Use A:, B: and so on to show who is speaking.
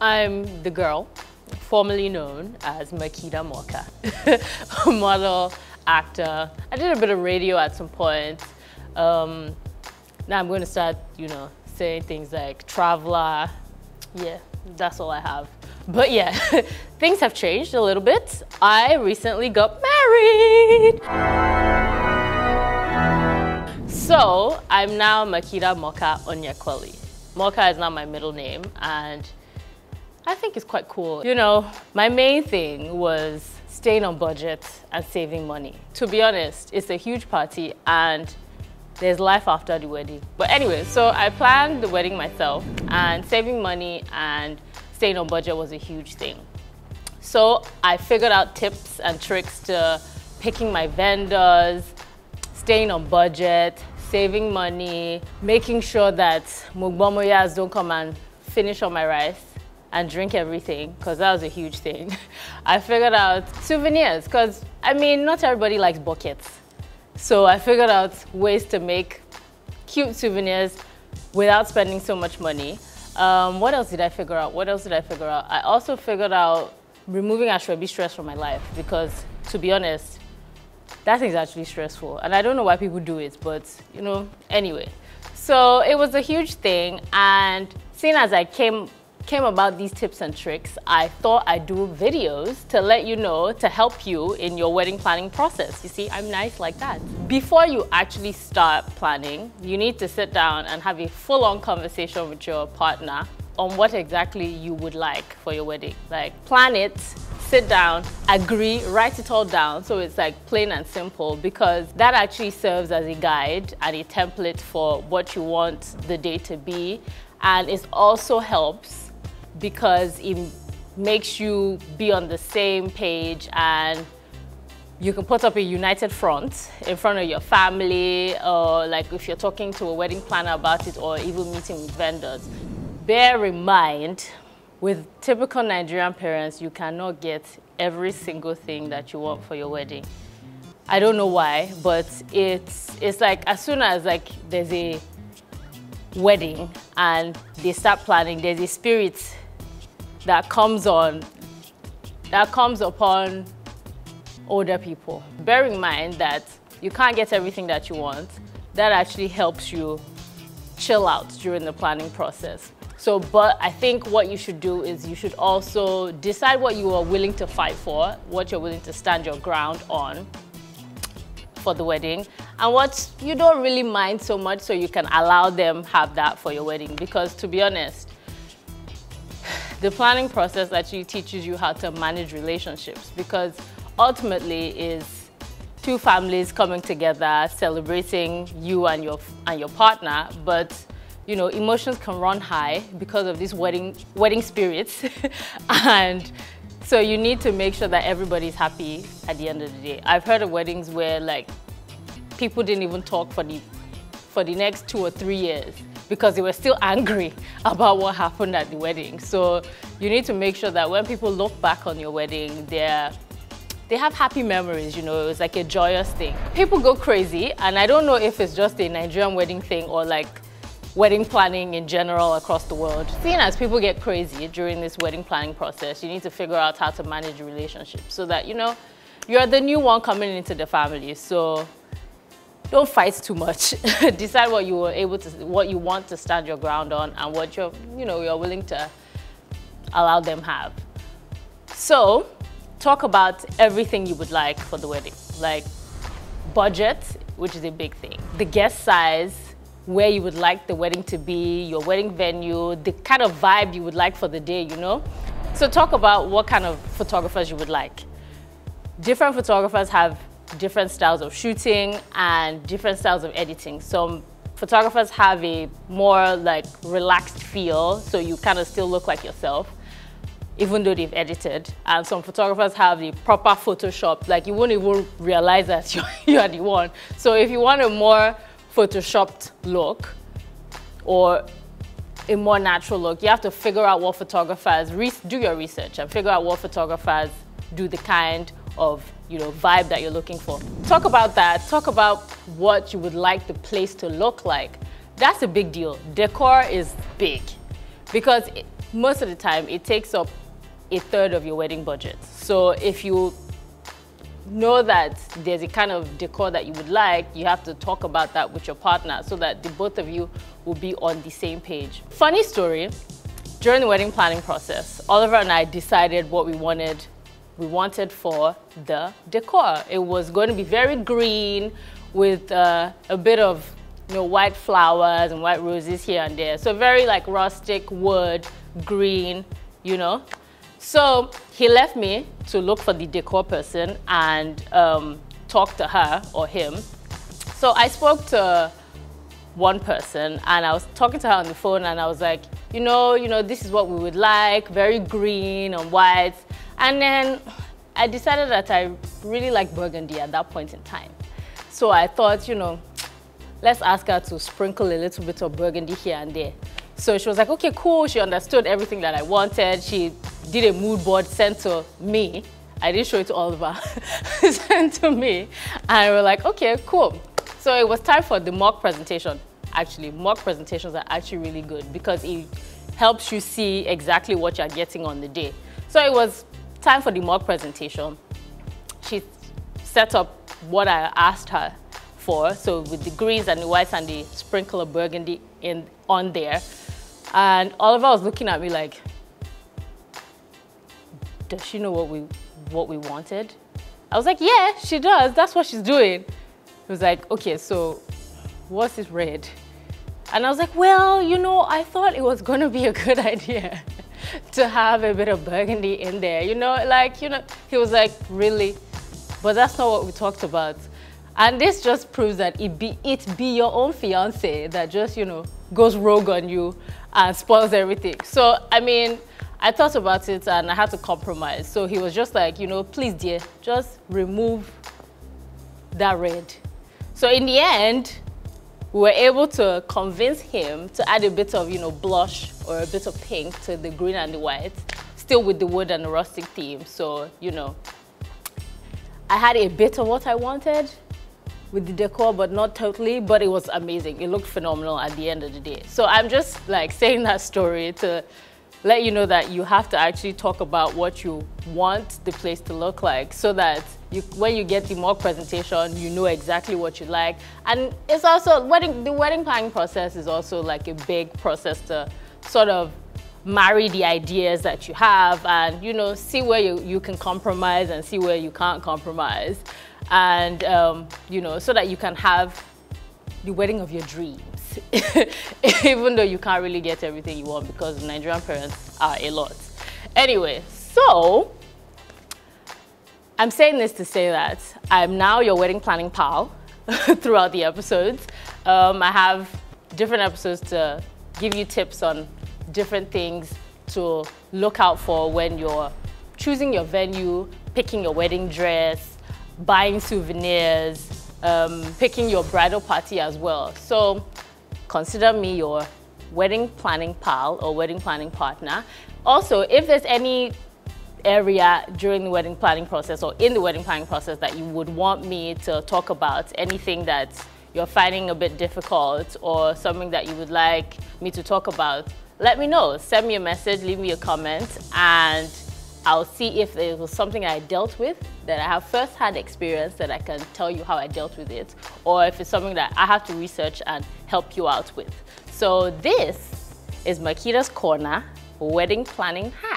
A: I'm the girl, formerly known as Makida Moka, model, actor. I did a bit of radio at some point. Now I'm going to start, saying things like traveler. Yeah, that's all I have. But yeah, things have changed a little bit. I recently got married. So I'm now Makida Moka Onyekweli. Moka is now my middle name, and I think it's quite cool. My main thing was staying on budget and saving money. To be honest, it's a huge party and there's life after the wedding. But anyway, so I planned the wedding myself, and saving money and staying on budget was a huge thing. So I figured out tips and tricks to picking my vendors, staying on budget, saving money, making sure that mugbomoyas don't come and finish on my rice and drink everything, because that was a huge thing. I figured out souvenirs, because not everybody likes buckets. So I figured out ways to make cute souvenirs without spending so much money. What else did I figure out? I also figured out removing ashwebi stress from my life, because to be honest, that thing's actually stressful. And I don't know why people do it, but anyway. So it was a huge thing, and seeing as I came about these tips and tricks, I thought I'd do videos to let you know, to help you in your wedding planning process. You see, I'm nice like that. Before you actually start planning, you need to sit down and have a full-on conversation with your partner on what exactly you would like for your wedding. Like, plan it, sit down, agree, write it all down so it's like plain and simple, because that actually serves as a guide and a template for what you want the day to be. And it also helps because it makes you be on the same page, and you can put up a united front in front of your family, or like if you're talking to a wedding planner about it, or even meeting with vendors. Bear in mind, with typical Nigerian parents, you cannot get every single thing that you want for your wedding. I don't know why, but it's like as soon as there's a wedding and they start planning, there's a spirit that comes upon older people. Bear in mind that you can't get everything that you want. That actually helps you chill out during the planning process. So, but I think what you should do is you should also decide what you are willing to fight for, what you're willing to stand your ground on for the wedding, and what you don't really mind so much, so you can allow them have that for your wedding. Because to be honest, the planning process actually teaches you how to manage relationships, because ultimately is two families coming together, celebrating you and your partner, but emotions can run high because of these wedding spirits. And so you need to make sure that everybody's happy at the end of the day. I've heard of weddings where people didn't even talk for the next 2 or 3 years because they were still angry about what happened at the wedding. So you need to make sure that when people look back on your wedding, they have happy memories, it was like a joyous thing. People go crazy, and I don't know if it's just a Nigerian wedding thing or wedding planning in general across the world. Seeing as people get crazy during this wedding planning process, you need to figure out how to manage relationships so that, you're the new one coming into the family. So don't fight too much. Decide what you want to stand your ground on, and what you're willing to allow them have. So talk about everything you would like for the wedding, like budget, which is a big thing, the guest size, where you would like the wedding to be, your wedding venue, the kind of vibe you would like for the day, So talk about what kind of photographers you would like. Different photographers have different styles of shooting and different styles of editing. Some photographers have a more relaxed feel, so you kind of still look like yourself, even though they've edited. And some photographers have the proper Photoshop, you won't even realize that you are the one. So if you want a more Photoshopped look or a more natural look, you have to figure out what photographers, do your research and figure out what photographers do the kind of vibe that you're looking for. Talk about that. Talk about what you would like the place to look like. That's a big deal. Decor is big, because most of the time it takes up a third of your wedding budget. So if you know that there's a kind of decor that you would like, you have to talk about that with your partner so that the both of you will be on the same page. Funny story, during the wedding planning process, Oliver and I decided what we wanted for the decor. It was going to be very green with a bit of white flowers and white roses here and there. So very like rustic wood, green, So he left me to look for the decor person and talk to her or him. So I spoke to one person and I was talking to her on the phone and I was like, this is what we would like, very green and white. And then I decided that I really like burgundy at that point in time. So I thought, let's ask her to sprinkle a little bit of burgundy here and there. So she was like, okay, cool. She understood everything that I wanted. She did a mood board, sent to me. I didn't show it to Oliver. Sent to me. And we're like, okay, cool. So it was time for the mock presentation. Actually, mock presentations are actually really good because it helps you see exactly what you're getting on the day. So it was time for the mock presentation. She set up what I asked her for, so with the greens and the whites and the sprinkle of burgundy on there. And Oliver was looking at me like, does she know what we wanted? I was like, yeah, she does. That's what she's doing. He was like, okay, so what's this red? And I was like, well, I thought it was going to be a good idea to have a bit of burgundy in there. He was like, really? But that's not what we talked about. And this just proves that it be your own fiance that just, goes rogue on you and spoils everything. So, I mean, I thought about it and I had to compromise. So he was just like, please dear, just remove that red. So in the end, we were able to convince him to add a bit of, blush or a bit of pink to the green and the white, still with the wood and the rustic theme. So, I had a bit of what I wanted with the decor, but not totally, but it was amazing. It looked phenomenal at the end of the day. So I'm just like saying that story to let you know that you have to actually talk about what you want the place to look like so that when you get the mock presentation, you know exactly what you like. And it's also, the wedding planning process is also like a big process to sort of marry the ideas that you have and, see where you can compromise and see where you can't compromise. And, so that you can have the wedding of your dreams, even though you can't really get everything you want because Nigerian parents are a lot. Anyway, so I'm saying this to say that I'm now your wedding planning pal throughout the episodes. I have different episodes to give you tips on different things to look out for when you're choosing your venue, picking your wedding dress, buying souvenirs, picking your bridal party as well. So consider me your wedding planning pal or wedding planning partner. Also, if there's any area during the wedding planning process or in the wedding planning process that you would want me to talk about, anything that you're finding a bit difficult or something that you would like me to talk about, let me know. Send me a message, leave me a comment, and I'll see if it was something I dealt with, that I have first-hand experience that I can tell you how I dealt with it, or if it's something that I have to research and help you out with. So this is Makida's Corner Wedding Planning Hack.